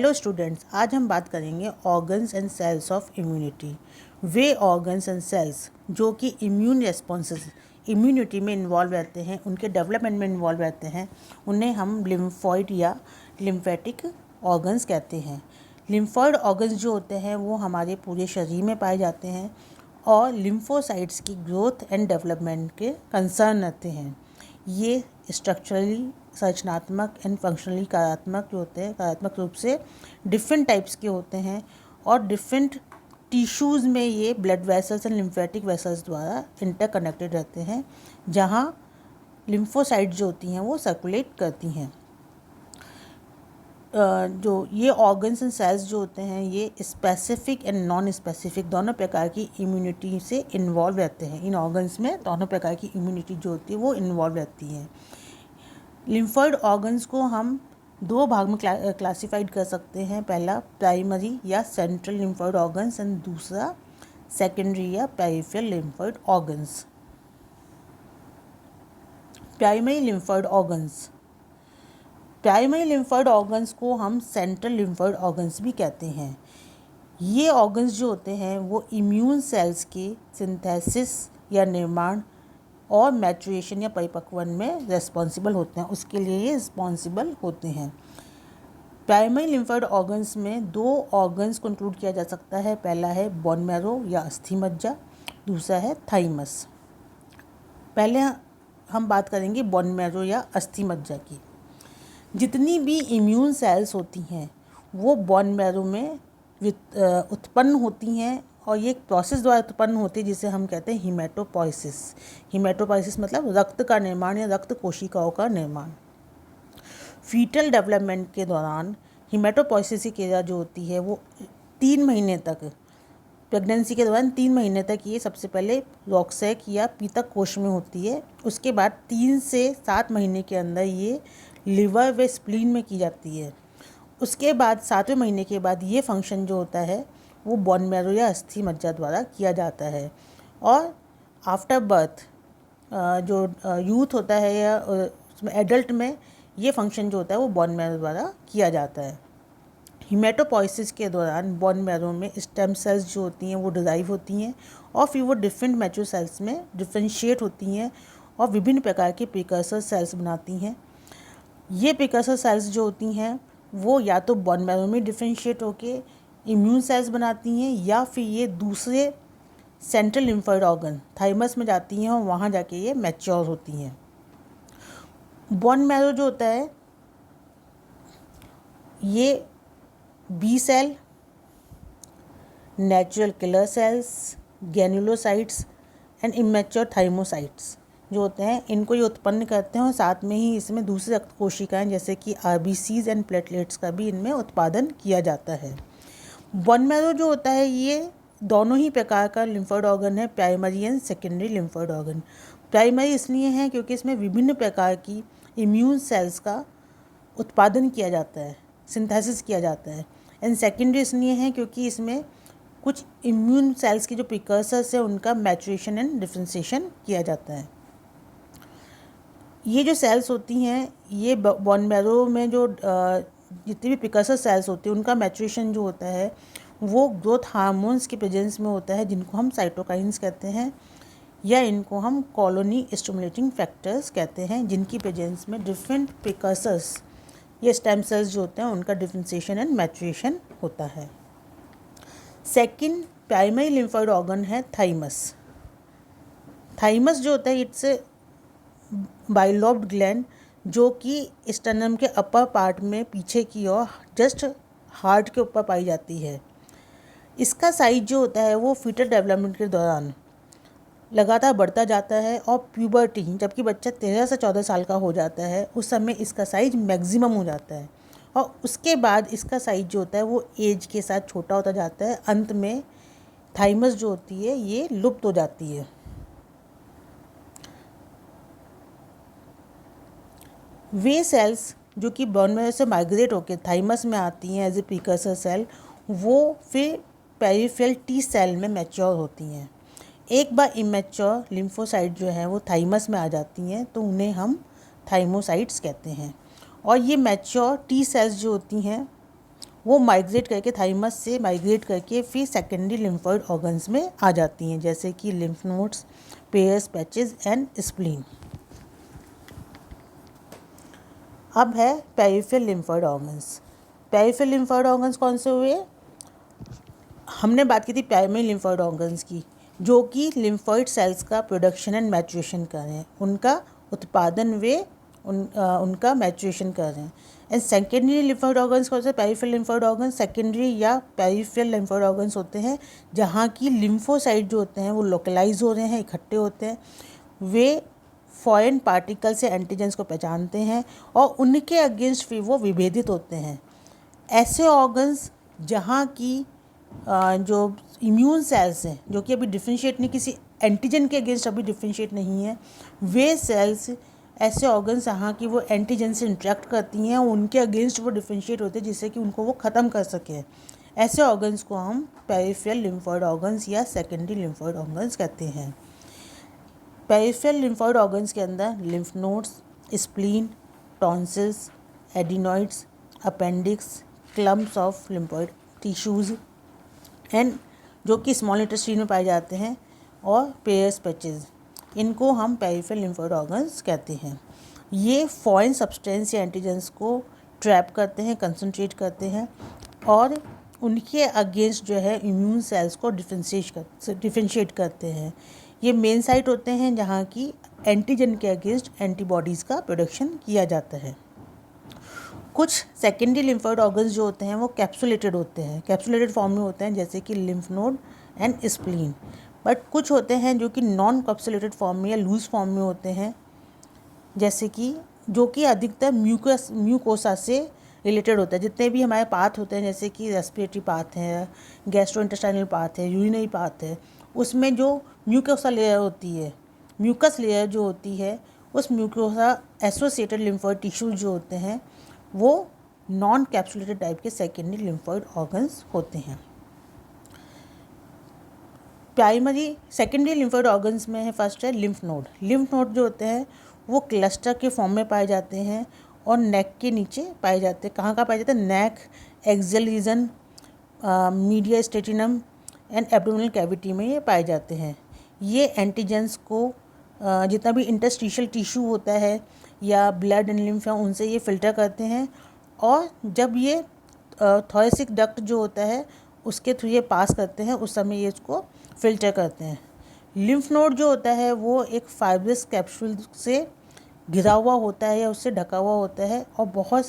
Hello students, आज हम बात करेंगे organs and cells of immunity. वे ऑर्गन्स एंड सेल्स जो कि इम्यून रेस्पॉन्सेस इम्यूनिटी में इन्वॉल्व रहते हैं, उनके डेवलपमेंट में इन्वॉल्व रहते हैं, उन्हें हम लिम्फॉइड या लिम्फेटिक ऑर्गन्स कहते हैं। लिम्फॉइड ऑर्गन्स जो होते हैं वो हमारे पूरे शरीर में पाए जाते हैं और लिम्फोसाइट्स की ग्रोथ एंड डेवलपमेंट के कंसर्न रहते हैं। ये स्ट्रक्चरली, संरचनात्मक एंड फंक्शनली कार्यात्मक जो होते हैं, कार्यात्मक रूप से डिफरेंट टाइप्स के होते हैं और डिफरेंट टिश्यूज़ में ये blood vessels and lymphatic vessels द्वारा इंटरकनेक्टेड रहते हैं, जहाँ लिम्फोसाइट्स जो होती हैं वो सर्कुलेट करती हैं। जो ये ऑर्गन्स एंड सेल्स जो होते हैं ये स्पेसिफिक एंड नॉन स्पेसिफिक दोनों प्रकार की इम्यूनिटी से इन्वॉल्व रहते हैं। इन ऑर्गन्स में दोनों प्रकार की इम्यूनिटी जो होती है वो इन्वॉल्व रहती है। लिम्फॉइड ऑर्गन्स को हम दो भाग में क्लासिफाइड कर सकते हैं। पहला प्राइमरी या सेंट्रल लिम्फॉइड ऑर्गन्स एंड दूसरा सेकेंडरी या peripheral lymphoid organs. Primary lymphoid organs को हम सेंट्रल लिम्फॉइड ऑर्गन्स भी कहते हैं। ये ऑर्गन्स जो होते हैं वो इम्यून सेल्स के सिंथेसिस या निर्माण और मैचुरेशन या परिपक्वन में रेस्पॉन्सिबल होते हैं, उसके लिए ये रिस्पॉन्सिबल होते हैं। प्राइमरी लिम्फॉइड ऑर्गन्स में दो ऑर्गन्स को इंक्लूड किया जा सकता है। पहला है बोन मैरो या अस्थि मज्जा, दूसरा है थाइमस। पहले हम बात करेंगे बोन मैरो या अस्थि मज्जा की। जितनी भी इम्यून सेल्स होती हैं वो बोन मैरो में उत्पन्न होती हैं और ये एक प्रोसेस द्वारा उत्पन्न होती है जिसे हम कहते हैं हीमेटोपोइसिस। हीमेटोपोइसिस मतलब रक्त का निर्माण या रक्त कोशिकाओं का निर्माण। फीटल डेवलपमेंट के दौरान हीमेटोपोइसिस की क्रिया जो होती है वो 3 महीने तक, प्रेगनेंसी के दौरान 3 महीने तक ये सबसे पहले रॉक्सैक या पीतक कोश में होती है। उसके बाद 3 से 7 महीने के अंदर ये लिवर व स्प्लीन में की जाती है। उसके बाद 7वें महीने के बाद ये फंक्शन जो होता है वो बोन मैरो या अस्थि मज्जा द्वारा किया जाता है। और आफ्टर बर्थ जो यूथ होता है या उसमें एडल्ट में ये फंक्शन जो होता है वो बोन मैरो द्वारा किया जाता है। हीमेटोपोइसिस के दौरान बोन मैरो में स्टेम सेल्स जो होती हैं वो डिराइव होती हैं और फिर वो डिफरेंट मैच्योर सेल्स में डिफ्रेंशिएट होती हैं और विभिन्न प्रकार के प्रिकर्सर सेल्स बनाती हैं। ये प्रिकर्सर सेल्स जो होती हैं वो या तो बोन मैरो में डिफ्रेंशिएट होके इम्यून सेल्स बनाती हैं या फिर ये दूसरे सेंट्रल लिम्फॉइड ऑर्गन थाइमस में जाती हैं और वहाँ जाके ये मैच्योर होती हैं। बोन मैरो जो होता है ये B cell, natural killer cells, granulocytes and immature thymocytes जो होते हैं इनको ये उत्पन्न करते हैं और साथ में ही इसमें दूसरी रक्त कोशिकाएँ जैसे कि आरबीसीज एंड प्लेटलेट्स का भी इनमें उत्पादन किया जाता है। बोन मैरो जो होता है ये दोनों ही प्रकार का लिम्फॉइड ऑर्गन है, primary and secondary lymphoid organ. Primary इसलिए है क्योंकि इसमें विभिन्न प्रकार की इम्यून सेल्स का उत्पादन किया जाता है, सिंथेसिस किया जाता है। एंड सेकेंडरी इसलिए है क्योंकि इसमें कुछ इम्यून सेल्स की जो प्रिकर्सर्स है उनका मैचुरेशन एंड डिफ्रेंशिएशन किया जाता है। ये जो सेल्स होती हैं ये बोन मैरो में जो जितनी भी प्रिकर्सर सेल्स होती हैं उनका मैचुरेशन जो होता है वो ग्रोथ हार्मोन्स के प्रेजेंस में होता है, जिनको हम साइटोकाइन्स कहते हैं या इनको हम कॉलोनी स्टिमुलेटिंग फैक्टर्स कहते हैं, जिनकी प्रेजेंस में डिफरेंट प्रिकर्सर्स या स्टेम सेल्स जो होते हैं उनका डिफ्रेंशिएशन एंड मैचुरेशन होता है। सेकंड प्राइमरी लिम्फॉइड ऑर्गन है थाइमस। थाइमस जो होता है इट्स बाइलोब्ड ग्लैंड जो कि स्टर्नम के अपर पार्ट में पीछे की ओर जस्ट हार्ट के ऊपर पाई जाती है। इसका साइज जो होता है वो फीटल डेवलपमेंट के दौरान लगातार बढ़ता जाता है और प्यूबर्टी जबकि बच्चा 13 से 14 साल का हो जाता है उस समय इसका साइज मैक्सिमम हो जाता है और उसके बाद इसका साइज जो होता है वो एज के साथ छोटा होता जाता है। अंत में थाइमस जो होती है ये लुप्त हो जाती है। वे सेल्स जो कि बोन मैरो से माइग्रेट होकर थाइमस में आती हैं एज ए प्रिकर्सर सेल, वो फिर पेरिफेरल टी सेल में मैच्योर होती हैं। एक बार इमेच्योर लिम्फोसाइट जो है वो थाइमस में आ जाती हैं तो उन्हें हम थाइमोसाइट्स कहते हैं। और ये मैच्योर टी सेल्स जो होती हैं वो माइग्रेट करके थाइमस से माइग्रेट करके फिर सेकेंडरी लिम्फोइड ऑर्गन्स में आ जाती हैं, जैसे कि lymph nodes, pairs patches and spleen. अब है peripheral lymphoid organs. Peripheral lymphoid organs कौन से हुए? हमने बात की थी प्राइमरी लिम्फोइड ऑर्गन्स की, जो कि लिम्फोइड सेल्स का प्रोडक्शन एंड मैचुरेशन कर रहे हैं, उनका उत्पादन उनका मैचुरेशन कर रहे हैं। एंड सेकेंडरी लिम्फोइड ऑर्गन्स कौन से? पेरिफेरल लिम्फोइड ऑर्गन्स सेकेंडरी या पेरिफेरल लिम्फोइड ऑर्गन्स होते हैं, जहाँ की लिम्फोसाइट जो होते हैं वो लोकलाइज हो रहे हैं, इकट्ठे होते हैं। वे फॉरेन पार्टिकल से एंटीजेंस को पहचानते हैं और उनके अगेंस्ट फिर वो विभेदित होते हैं। ऐसे ऑर्गन्स जहाँ की जो इम्यून सेल्स हैं, जो कि अभी डिफ्रेंशिएट नहीं, किसी एंटीजन के अगेंस्ट अभी डिफ्रेंशिएट नहीं है, वे सेल्स ऐसे ऑर्गन्स जहाँ की वो एंटीजन से इंटरेक्ट करती हैं, उनके अगेंस्ट वो डिफ्रेंशिएट होते हैं जिससे कि उनको वो ख़त्म कर सकें। ऐसे ऑर्गन्स को हम पेरिफेरल लिम्फोइड ऑर्गन्स या सेकेंडरी लिम्फोइड ऑर्गन्स कहते हैं। पेरिफेरल लिम्फोइड ऑर्गन्स के अंदर lymph nodes, spleen, tonsils, adenoids, appendix, clumps of lymphoid tissues and जो कि स्मॉल इंटेस्टाइन में पाए जाते हैं, और पेयर्स पैचेस, इनको हम पेरिफेरल लिम्फोइड ऑर्गन्स कहते हैं। ये फॉरेन सब्सटेंस या एंटीजेंस को ट्रैप करते हैं, कंसंट्रेट करते हैं और उनके अगेंस्ट जो है इम्यून सेल्स को डिफ्रेंशिएट करते हैं। ये मेन साइट होते हैं जहाँ की एंटीजन के अगेंस्ट एंटीबॉडीज़ का प्रोडक्शन किया जाता है। कुछ सेकेंडरी लिम्फोइड ऑर्गन्स जो होते हैं वो कैप्सुलेटेड होते हैं, कैप्सुलेटेड फॉर्म में होते हैं, जैसे कि lymph node and spleen. But कुछ होते हैं जो कि नॉन कैप्सुलेटेड फॉर्म में या लूज फॉर्म में होते हैं, जैसे कि जो कि अधिकतर म्यूकोसा से रिलेटेड होता है। जितने भी हमारे पाथ होते हैं, जैसे कि रेस्पिरेटरी पाथ है, गैस्ट्रोइंटेस्टाइनल पाथ है, यूरिनरी पाथ है, उसमें जो म्यूकोसा लेयर होती है, म्यूकस लेयर जो होती है, उस म्यूकोसा एसोसिएटेड लिम्फोइड टिश्यूज जो होते हैं वो नॉन कैप्सुलेटेड टाइप के सेकेंडरी लिम्फोइड ऑर्गन्स होते हैं। प्राइमरी सेकेंडरी लिम्फोइड ऑर्गन्स में है, फर्स्ट है लिम्फ नोड। लिम्फ नोड जो होते हैं वो क्लस्टर के फॉर्म में पाए जाते हैं और नेक के नीचे पाए जाते हैं। कहाँ पाए जाते हैं? Neck, axial region, mediastinum and abdominal cavity में ये पाए जाते हैं। ये एंटीजेंस को जितना भी इंटरस्टिशियल टिश्यू होता है या ब्लड एंड लिम्फ है, उनसे ये फ़िल्टर करते हैं, और जब ये थोरेसिक डक्ट जो होता है उसके थ्रू ये पास करते हैं, उस समय ये इसको फ़िल्टर करते हैं। लिम्फ नोड जो होता है वो एक फाइब्रस कैप्सूल से घिरा हुआ होता है या उससे ढका हुआ होता है, और बहुत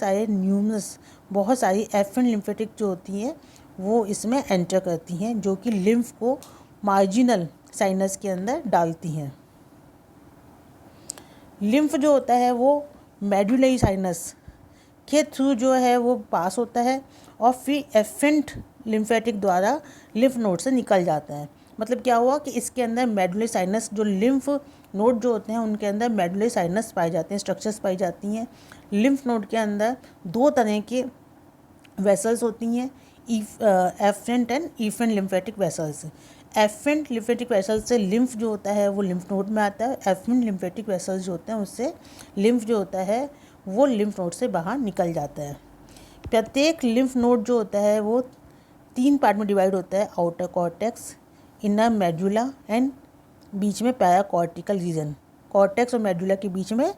सारी एफरेंट लिम्फेटिक जो होती हैं वो इसमें एंटर करती हैं, जो कि लिम्फ को मार्जिनल साइनस के अंदर डालती हैं। लिम्फ जो होता है वो मेडुलरी साइनस के थ्रू जो है वो पास होता है और फिर एफरेंट लिम्फेटिक द्वारा लिम्फ नोड से निकल जाता है। मतलब क्या हुआ कि इसके अंदर मेडुलरी साइनस, जो लिम्फ नोड जो होते हैं उनके अंदर मेडुलरी साइनस पाए जाते हैं, स्ट्रक्चर्स पाई जाती हैं। लिम्फ नोड के अंदर दो तरह के वेसल्स होती हैं, afferent and efferent lymphatic vessels. Afferent lymphatic vessels से लिम्फ जो होता है वो लिम्फ नोड में आता है। एफरेंट लिम्फेटिक वेसल्स जो होते हैं उससे लिम्फ जो होता है वो लिम्फ नोड से बाहर निकल जाता है। प्रत्येक लिम्फ नोड जो होता है वो 3 पार्ट में डिवाइड होता है, outer cortex, inner medulla and बीच में पैराकॉर्टिकल रीजन। कॉर्टेक्स और मेडुला के बीच में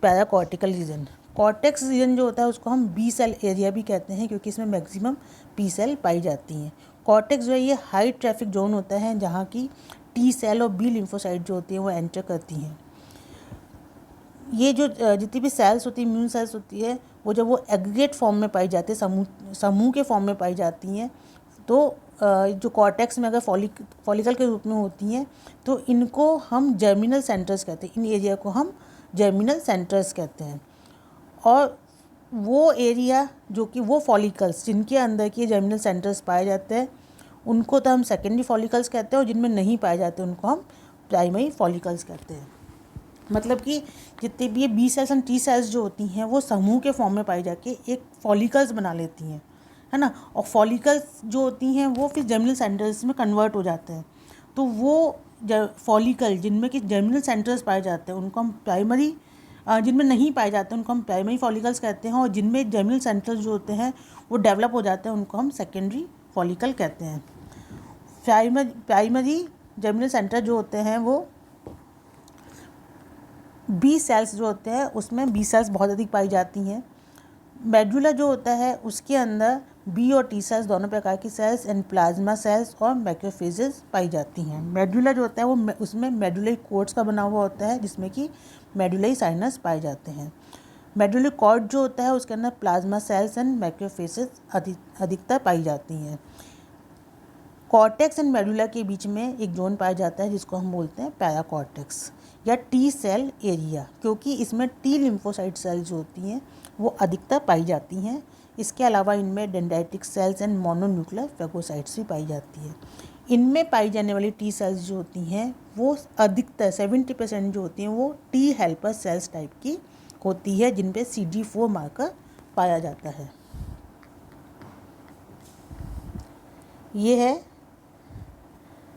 पैराकॉर्टिकल रीजन। कॉर्टेक्स रीजन जो होता है उसको हम बी सेल एरिया भी कहते हैं, क्योंकि इसमें मैक्सिमम पी सेल पाई जाती हैं। कॉर्टेक्स जो है ये हाई ट्रैफिक जोन होता है, जहाँ की टी सेल और बी लिम्फोसाइट जो होती हैं वो एंटर करती हैं। ये जो जितनी भी सेल्स होती है, इम्यून सेल्स होती है, वो जब वो एग्रीगेट फॉर्म में पाई जाती है, समूह के फॉर्म में पाई जाती हैं, तो जो कॉर्टेक्स में अगर फॉलिकल के रूप में होती हैं तो इनको हम जर्मिनल सेंटर्स कहते हैं। इन एरिया को हम जर्मिनल सेंटर्स कहते हैं। और वो एरिया जो कि वो फॉलिकल्स जिनके अंदर के जर्मिनल सेंटर्स पाए जाते हैं उनको तो हम सेकेंडरी फॉलिकल्स कहते हैं, और जिनमें नहीं पाए जाते उनको हम प्राइमरी फॉलिकल्स कहते हैं। मतलब कि जितने भी ये B cells and T cells जो होती हैं वो समूह के फॉर्म में पाई जाके एक फॉलिकल्स बना लेती हैं, है ना। और फॉलिकल्स जो होती हैं वो फिर जर्मिनल सेंटर्स में कन्वर्ट हो जाते हैं। तो वो फॉलिकल जिनमें कि जर्मिनल सेंटर्स पाए जाते हैं उनको हम प्राइमरी जिनमें नहीं पाए जाते हैं उनको हम प्राइमरी फॉलिकल्स कहते हैं, और जिनमें जर्मिनल सेंटर्स जो होते हैं वो डेवलप हो जाते हैं उनको हम सेकेंडरी फॉलिकल कहते हैं। प्राइमरी जर्मिनल सेंटर जो होते हैं वो बी सेल्स जो होते हैं उसमें बी सेल्स बहुत अधिक पाई जाती हैं। मेडुला जो होता है उसके अंदर बी और टी सेल्स दोनों प्रकार की सेल्स एंड प्लाज्मा सेल्स और मैक्रोफेजेस पाई जाती हैं। मेडुला जो होता है वो उसमें मेडुलरी कोर्ड्स का बना हुआ होता है जिसमें कि मेडुलरी साइनस पाए जाते हैं। मेडुलरी कॉर्ड जो होता है उसके अंदर प्लाज्मा सेल्स एंड मैक्रोफेजेस अधिकतर पाई जाती हैं। कॉर्टेक्स एंड मेडुला के बीच में एक जोन पाया जाता है जिसको हम बोलते हैं पैराकॉर्टेक्स या टी सेल एरिया, क्योंकि इसमें टी लिम्फोसाइट सेल्स जो होती हैं वो अधिकतर पाई जाती हैं। इसके अलावा इनमें dendritic sales and mononuclear phagocytes भी पाई जाती है। इनमें पाई जाने वाली टी सेल्स जो होती हैं वो अधिकतर 70% जो होती हैं वो टी हेल्पर सेल्स टाइप की होती है जिन पे CD4 मार्कर पाया जाता है। ये है